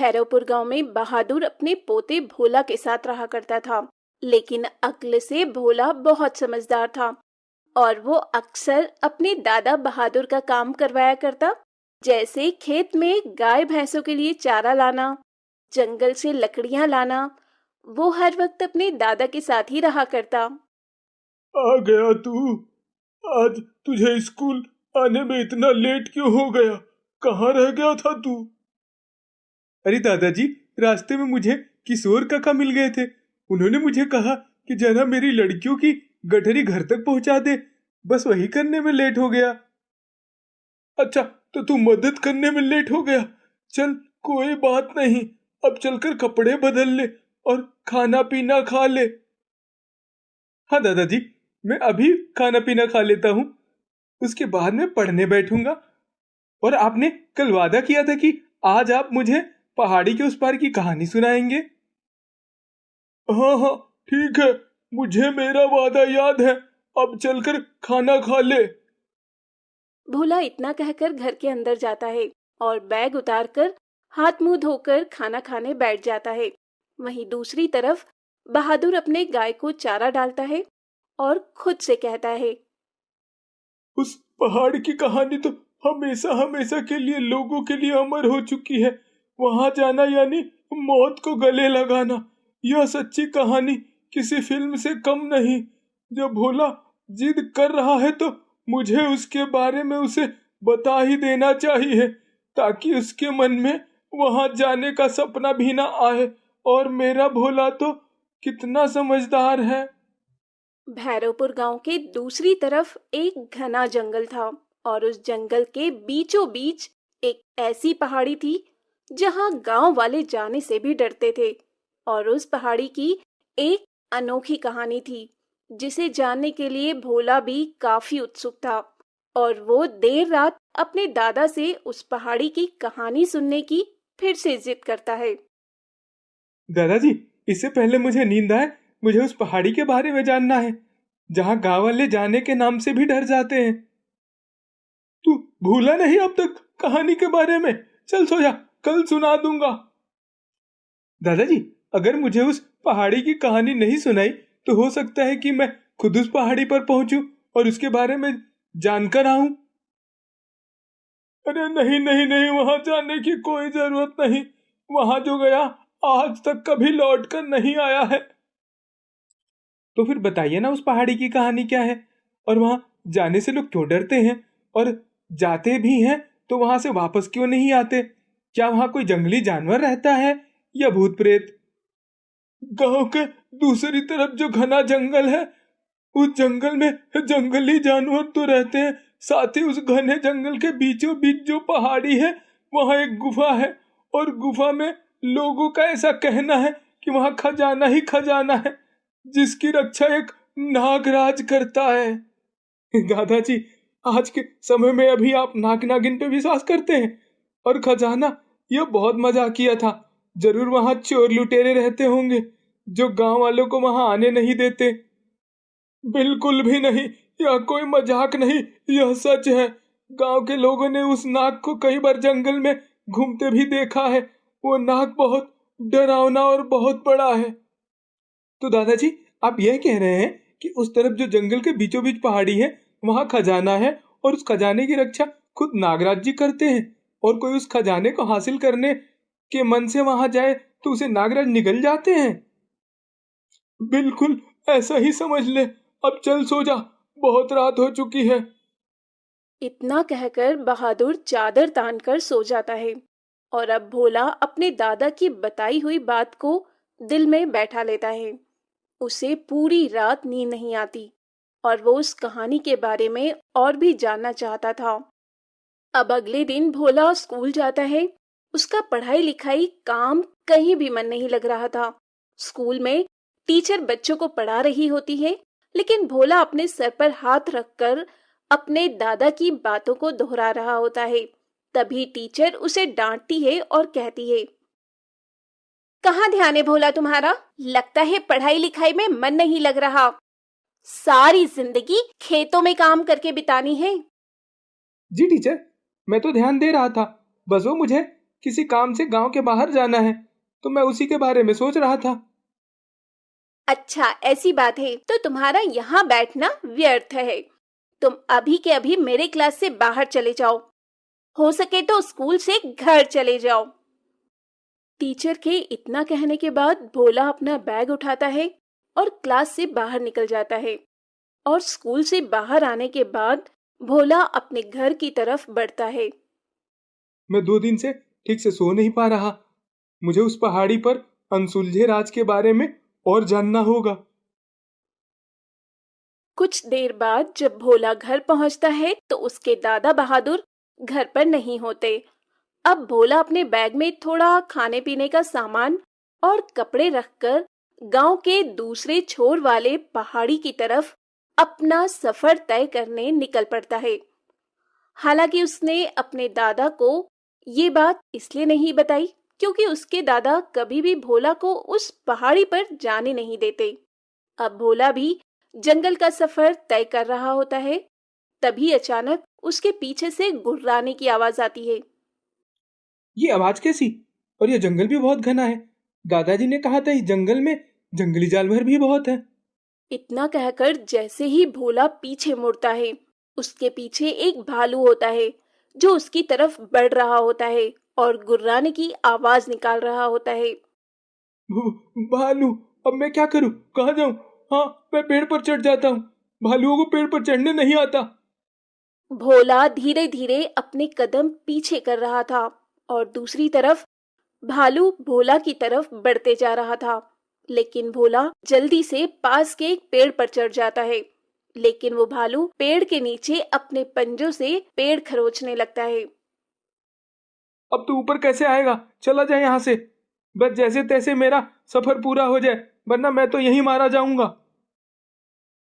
भैरवपुर गांव में बहादुर अपने पोते भोला के साथ रहा करता था। लेकिन अक्ल से भोला बहुत समझदार था और वो अक्सर अपने दादा बहादुर का काम करवाया करता, जैसे खेत में गाय भैंसों के लिए चारा लाना, जंगल से लकड़ियां लाना। वो हर वक्त अपने दादा के साथ ही रहा करता। आ गया तू। आज तुझे स्कूल आने में इतना लेट क्यों हो गया? कहाँ रह गया था तू? अरे दादाजी, रास्ते में मुझे किशोर काका मिल गए थे। उन्होंने मुझे कहा कि जरा मेरी लड़कियों की गठरी घर तक पहुंचा दे। बस वही करने में लेट हो गया। अच्छा, तो तू मदद करने में लेट हो गया। चल, कोई बात नहीं। अब चलकर कपड़े बदल ले और खाना पीना खा ले। हाँ दादाजी, मैं अभी खाना पीना खा लेता हूँ, उसके बाद मैं पढ़ने बैठूंगा। और आपने कल वादा किया था कि आज आप मुझे पहाड़ी के उस पार की कहानी सुनाएंगे। हाँ हाँ, ठीक है, मुझे मेरा वादा याद है। अब चलकर खाना खा ले। भोला इतना कहकर घर के अंदर जाता है और बैग उतारकर हाथ मुंह धोकर खाना खाने बैठ जाता है। वहीं दूसरी तरफ बहादुर अपने गाय को चारा डालता है और खुद से कहता है, उस पहाड़ की कहानी तो हमेशा हमेशा के लिए लोगों के लिए अमर हो चुकी है। वहां जाना यानी मौत को गले लगाना। यह सच्ची कहानी किसी फिल्म से कम नहीं। जब भोला जिद कर रहा है तो मुझे उसके बारे में उसे बता ही देना चाहिए, ताकि उसके मन में वहां जाने का सपना भी ना आए। और मेरा भोला तो कितना समझदार है। भैरवपुर गांव के दूसरी तरफ एक घना जंगल था और उस जंगल के बीचों बीच एक ऐसी पहाड़ी थी जहां गांव वाले जाने से भी डरते थे। और उस पहाड़ी की एक अनोखी कहानी थी जिसे जानने के लिए भोला भी काफी उत्सुक था। और वो देर रात अपने दादा से उस पहाड़ी की कहानी सुनने की फिर से जिद करता है। दादाजी, इससे पहले मुझे नींद आए, मुझे उस पहाड़ी के बारे में जानना है जहां गांव वाले जाने के नाम से भी डर जाते हैं। तू भूला नहीं अब तक कहानी के बारे में? चल सो जा, कल सुना दूंगा। दादाजी, अगर मुझे उस पहाड़ी की कहानी नहीं सुनाई तो हो सकता है कि मैं खुद उस पहाड़ी पर पहुंचूं और उसके बारे में जानकर आऊं। अरे नहीं नहीं नहीं, वहां जाने की कोई जरूरत नहीं। वहां जो गया आज तक कभी लौट कर नहीं आया है। तो फिर बताइए ना, उस पहाड़ी की कहानी क्या है और वहां जाने से लोग क्यों डरते हैं, और जाते भी हैं तो वहां से वापस क्यों नहीं आते? क्या वहां कोई जंगली जानवर रहता है या भूत प्रेत? गांव के दूसरी तरफ जो घना जंगल है, उस जंगल में जंगली जानवर तो रहते हैं, साथ ही उस घने जंगल के बीचों बीच जो पहाड़ी है वहां एक गुफा है। और गुफा में लोगों का ऐसा कहना है कि वहां खजाना ही खजाना है, जिसकी रक्षा एक नागराज करता है। दादाजी, आज के समय में अभी आप नाग नागिन पे विश्वास करते हैं? और खजाना, यह बहुत मजाक किया था। जरूर वहां चोर लुटेरे रहते होंगे जो गांव वालों को वहां आने नहीं देते। बिल्कुल भी नहीं, यह कोई मजाक नहीं, यह सच है। गांव के लोगों ने उस नाग को कई बार जंगल में घूमते भी देखा है। वो नाग बहुत डरावना और बहुत बड़ा है। तो दादाजी, आप यह कह रहे हैं कि उस तरफ जो जंगल के बीचों बीच पहाड़ी है वहां खजाना है और उस खजाने की रक्षा खुद नागराज जी करते हैं, और कोई उस खजाने को हासिल करने के मन से वहां जाए तो उसे नागराज निगल जाते हैं? बिल्कुल ऐसा ही समझ ले। अब चल सो जा, बहुत रात हो चुकी है। इतना कहकर बहादुर चादर तानकर सो जाता है और अब भोला अपने दादा की बताई हुई बात को दिल में बैठा लेता है। उसे पूरी रात नींद नहीं आती और वो उस कहानी के बारे में और भी जानना चाहता था। अब अगले दिन भोला स्कूल जाता है। उसका पढ़ाई लिखाई काम कहीं भी मन नहीं लग रहा था। स्कूल में टीचर बच्चों को पढ़ा रही होती है, लेकिन भोला अपने सर पर हाथ रखकर अपने दादा की बातों को दोहरा रहा होता है। तभी टीचर उसे डांटती है और कहती है, कहाँ ध्यान है भोला तुम्हारा? लगता है पढ़ाई लिखाई में मन नहीं लग रहा। सारी जिंदगी खेतों में काम करके बितानी है। जी टीचर, मैं तो ध्यान दे रहा था, बस वो मुझे किसी काम से गांव के बाहर जाना है, तो मैं उसी के बारे में सोच रहा था। अच्छा, ऐसी बात है तो तुम्हारा यहाँ बैठना व्यर्थ है। तुम अभी के अभी मेरे क्लास से बाहर चले जाओ। हो सके तो स्कूल से घर चले जाओ। टीचर के इतना कहने के बाद भोला अपना बैग उठाता है और क्लास से बाहर निकल जाता है। और स्कूल से बाहर आने के बाद भोला अपने घर की तरफ बढ़ता है। मैं 2 दिन से ठीक से सो नहीं पा रहा। मुझे उस पहाड़ी पर अनसुलझे राज के बारे में और जानना होगा। कुछ देर बाद जब भोला घर पहुंचता है तो उसके दादा बहादुर घर पर नहीं होते। अब भोला अपने बैग में थोड़ा खाने पीने का सामान और कपड़े रखकर गांव के दूसरे छोर वाले पहाड़ी की तरफ अपना सफर तय करने निकल पड़ता है। हालांकि उसने अपने दादा को ये बात इसलिए नहीं बताई क्योंकि उसके दादा कभी भी भोला को उस पहाड़ी पर जाने नहीं देते। अब भोला भी जंगल का सफर तय कर रहा होता है। तभी अचानक उसके पीछे से गुर्राने की आवाज आती है। ये आवाज कैसी? और ये जंगल भी बहुत घना है। दादाजी ने कहा था इस जंगल में जंगली जानवर भी बहुत है। इतना कहकर जैसे ही भोला पीछे मुड़ता है, उसके पीछे एक भालू होता है जो उसकी तरफ बढ़ रहा होता है और गुर्राने की आवाज निकाल रहा होता है। भालू, अब मैं क्या करूं? कहाँ जाऊं? हाँ, मैं पेड़ पर चढ़ जाता हूँ। भालुओं को पेड़ पर चढ़ने नहीं आता। भोला धीरे धीरे अपने कदम पीछे कर रहा था और दूसरी तरफ भालू भोला की तरफ बढ़ते जा रहा था। लेकिन भोला जल्दी से पास के एक पेड़ पर चढ़ जाता है। लेकिन वो भालू पेड़ के नीचे अपने पंजों से पेड़ खरोचने लगता है। अब तो ऊपर कैसे आएगा? चला जाए यहाँ से। बस जैसे तैसे मेरा सफर पूरा हो जाए, वरना मैं तो यहीं मारा जाऊंगा।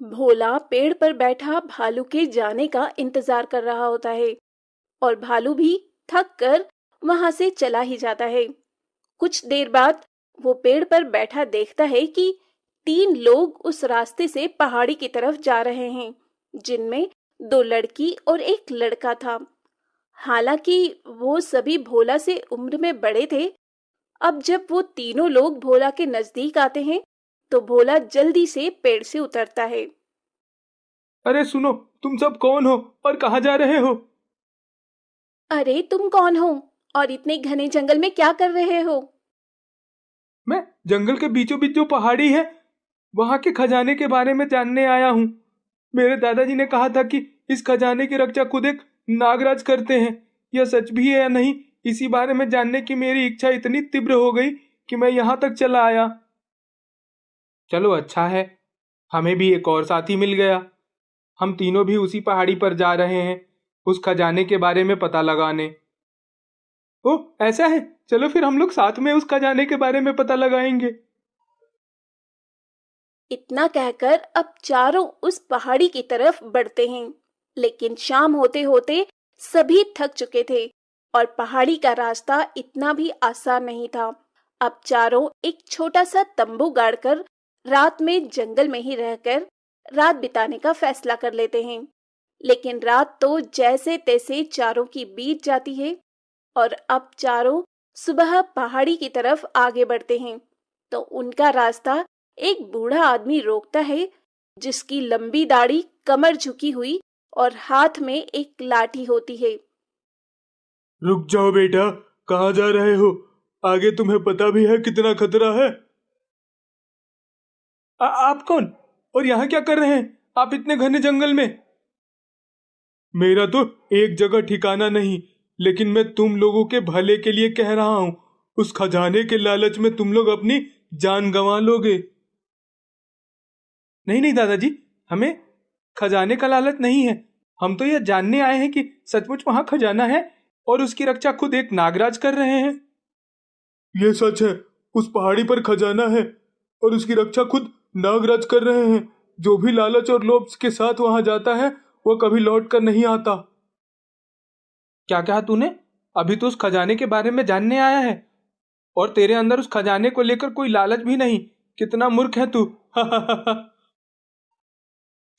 भोला पेड़ पर बैठा भालू के जाने का इंतजार कर रहा होता है और भालू भी थक कर वहां से चला ही जाता है। कुछ देर बाद वो पेड़ पर बैठा देखता है कि 3 लोग उस रास्ते से पहाड़ी की तरफ जा रहे हैं, जिनमें 2 लड़की और एक लड़का था। हालांकि वो सभी भोला से उम्र में बड़े थे। अब जब वो तीनों लोग भोला के नजदीक आते हैं तो भोला जल्दी से पेड़ से उतरता है। अरे सुनो, तुम सब कौन हो और कहाँ जा रहे हो? अरे तुम कौन हो और इतने घने जंगल में क्या कर रहे हो? मैं जंगल के बीचों बीच जो पहाड़ी है, वहां के खजाने के बारे में जानने आया हूँ। मेरे दादाजी ने कहा था कि इस खजाने की रक्षा खुद एक नागराज करते हैं। यह सच भी है या नहीं, इसी बारे में जानने की मेरी इच्छा इतनी तीव्र हो गई कि मैं यहाँ तक चला आया। चलो अच्छा है, हमें भी एक और साथी मिल गया। हम तीनों भी उसी पहाड़ी पर जा रहे हैं उस खजाने के बारे में पता लगाने। ओह ऐसा है, चलो फिर हम लोग साथ में उस खजाने के बारे में पता लगाएंगे। इतना कहकर अब चारों उस पहाड़ी की तरफ बढ़ते हैं। लेकिन शाम होते होते सभी थक चुके थे और पहाड़ी का रास्ता इतना भी आसान नहीं था। अब चारों एक छोटा सा तंबू गाड़कर रात में जंगल में ही रहकर रात बिताने का फैसला कर लेते हैं। लेकिन रात तो जैसे तैसे चारों की बीत जाती है और अब चारों सुबह पहाड़ी की तरफ आगे बढ़ते हैं तो उनका रास्ता एक बूढ़ा आदमी रोकता है, जिसकी लंबी दाढ़ी कमर झुकी हुई और हाथ में एक लाठी होती है। रुक जाओ बेटा, कहाँ जा रहे हो? आगे तुम्हें पता भी है कितना खतरा है। आप कौन और यहाँ क्या कर रहे हैं आप इतने घने जंगल में? मेरा तो एक जगह ठिकाना नहीं, लेकिन मैं तुम लोगों के भले के लिए कह रहा हूं। उस खजाने के लालच में तुम लोग अपनी जान गंवा लोगे। नहीं नहीं दादाजी, हमें खजाने का लालच नहीं है। हम तो यह जानने आए हैं कि सचमुच वहां खजाना है और उसकी रक्षा खुद एक नागराज कर रहे हैं। यह सच है, उस पहाड़ी पर खजाना है और उसकी रक्षा खुद नागराज कर रहे हैं। जो भी लालच और लोभ के साथ वहां जाता है वह कभी लौट कर नहीं आता। क्या कहा तूने? अभी तो उस खजाने के बारे में जानने आया है और तेरे अंदर उस खजाने को लेकर कोई लालच भी नहीं। कितना मूर्ख है तू।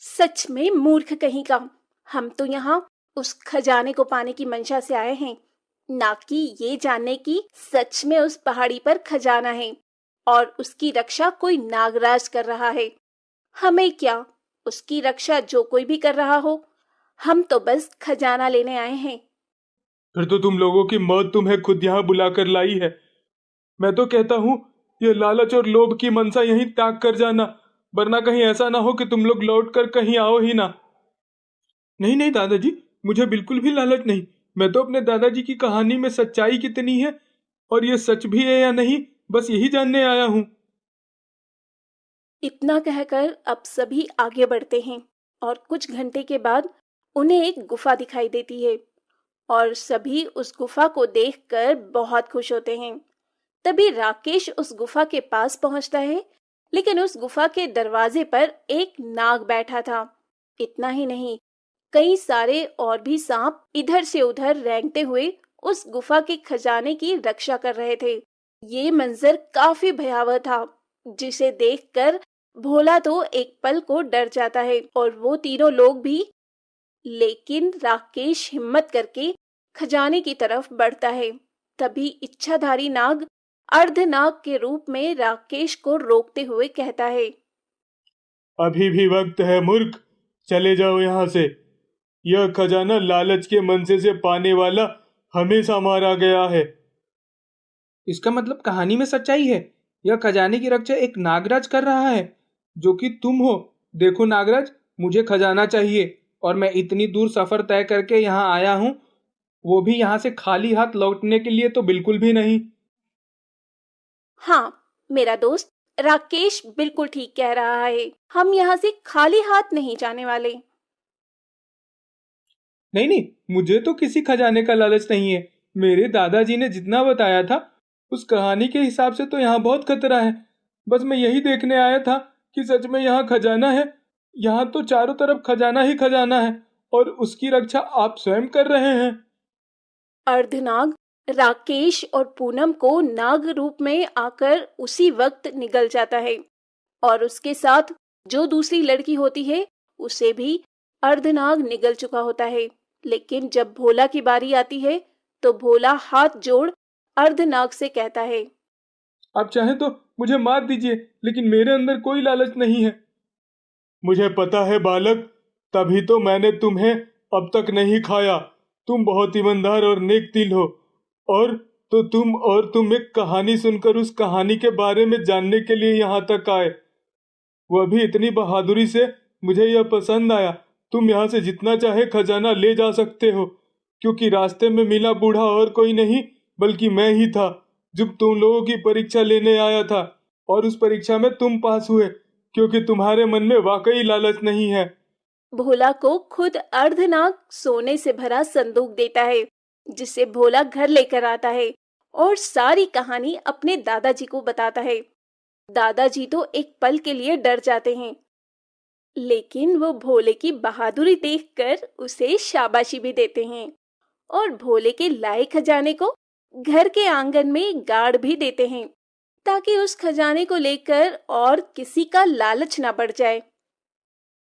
सच में मूर्ख कहीं का। हम तो यहाँ उस खजाने को पाने की मंशा से आए हैं। ना कि ये जानने की सच में उस पहाड़ी पर खजाना है और उसकी रक्षा कोई नागराज कर रहा है। हमें क्या, उसकी रक्षा जो कोई भी कर रहा हो, हम तो बस खजाना लेने आए हैं। फिर तो तुम लोगों की मौत तुम्हें खुद यहाँ बुलाकर लाई है। मैं तो कहता हूँ ये लालच और लोभ की मनसा यहीं त्याग कर जाना, वरना कहीं ऐसा ना हो कि तुम लोग लौट कर कहीं आओ ही ना। नहीं नहीं दादाजी, मुझे बिल्कुल भी लालच नहीं। मैं तो अपने दादाजी की कहानी में सच्चाई कितनी है और ये सच भी है या नहीं, बस यही जानने आया हूँ। इतना कहकर अब सभी आगे बढ़ते हैं और कुछ घंटे के बाद उन्हें एक गुफा दिखाई देती है और सभी उस गुफा को देखकर बहुत खुश होते हैं। तभी राकेश उस गुफा के पास पहुंचता है, लेकिन उस गुफा के दरवाजे पर एक नाग बैठा था। इतना ही नहीं, कई सारे और भी सांप इधर से उधर रेंगते हुए उस गुफा के खजाने की रक्षा कर रहे थे। ये मंजर काफी भयावह था, जिसे देखकर भोला तो एक पल को डर जाता है और वो तीनों लोग भी। लेकिन राकेश हिम्मत करके खजाने की तरफ बढ़ता है। तभी इच्छाधारी नाग अर्धनाग के रूप में राकेश को रोकते हुए कहता है, अभी भी वक्त है मूर्ख, चले जाओ यहाँ से। यह खजाना लालच के मनसे से पाने वाला हमेशा मारा गया है। इसका मतलब कहानी में सच्चाई है। यह खजाने की रक्षा एक नागराज कर रहा है, जो कि तुम हो। देखो नागराज, मुझे खजाना चाहिए और मैं इतनी दूर सफर तय करके यहाँ आया हूँ, वो भी यहाँ से खाली हाथ लौटने के लिए तो बिल्कुल भी नहीं। हाँ, मेरा दोस्त राकेश बिल्कुल ठीक कह रहा है। हम यहाँ से खाली हाथ नहीं जाने वाले। नहीं नहीं, मुझे तो किसी खजाने का लालच नहीं है। मेरे दादाजी ने जितना बताया था उस कहानी के हिसाब से तो यहाँ बहुत खतरा है। बस मैं यही देखने आया था कि सच में यहाँ खजाना है। यहाँ तो चारों तरफ खजाना ही खजाना है और उसकी रक्षा आप स्वयं कर रहे हैं। अर्धनाग राकेश और पूनम को नाग रूप में आकर उसी वक्त निगल जाता है और उसके साथ जो दूसरी लड़की होती है उसे भी अर्धनाग निगल चुका होता है। लेकिन जब भोला की बारी आती है तो भोला हाथ जोड़ अर्धनाग से कहता है, आप चाहें तो मुझे मार दीजिए, लेकिन मेरे अंदर कोई लालच नहीं है। मुझे पता है बालक, तभी तो मैंने तुम्हें अब तक नहीं खाया। तुम बहुत ईमानदार और नेक दिल हो। और तो तुम एक कहानी सुनकर उस कहानी के बारे में जानने के लिए यहाँ तक आए, वह भी इतनी बहादुरी से। मुझे यह पसंद आया। तुम यहाँ से जितना चाहे खजाना ले जा सकते हो, क्योंकि रास्ते में मिला बूढ़ा और कोई नहीं बल्कि मैं ही था, जब तुम लोगों की परीक्षा लेने आया था। और उस परीक्षा में तुम पास हुए, क्योंकि तुम्हारे मन में वाकई लालच नहीं है। भोला को खुद अर्धनाग सोने से भरा संदूक देता है, जिसे भोला घर लेकर आता है और सारी कहानी अपने दादाजी को बताता है। दादाजी तो एक पल के लिए डर जाते हैं, लेकिन वो भोले की बहादुरी देखकर उसे शाबाशी भी देते हैं और भोले के लाए खजाने को घर के आंगन में गाड़ भी देते हैं, ताकि उस खजाने को लेकर और किसी का लालच ना बढ़ जाए।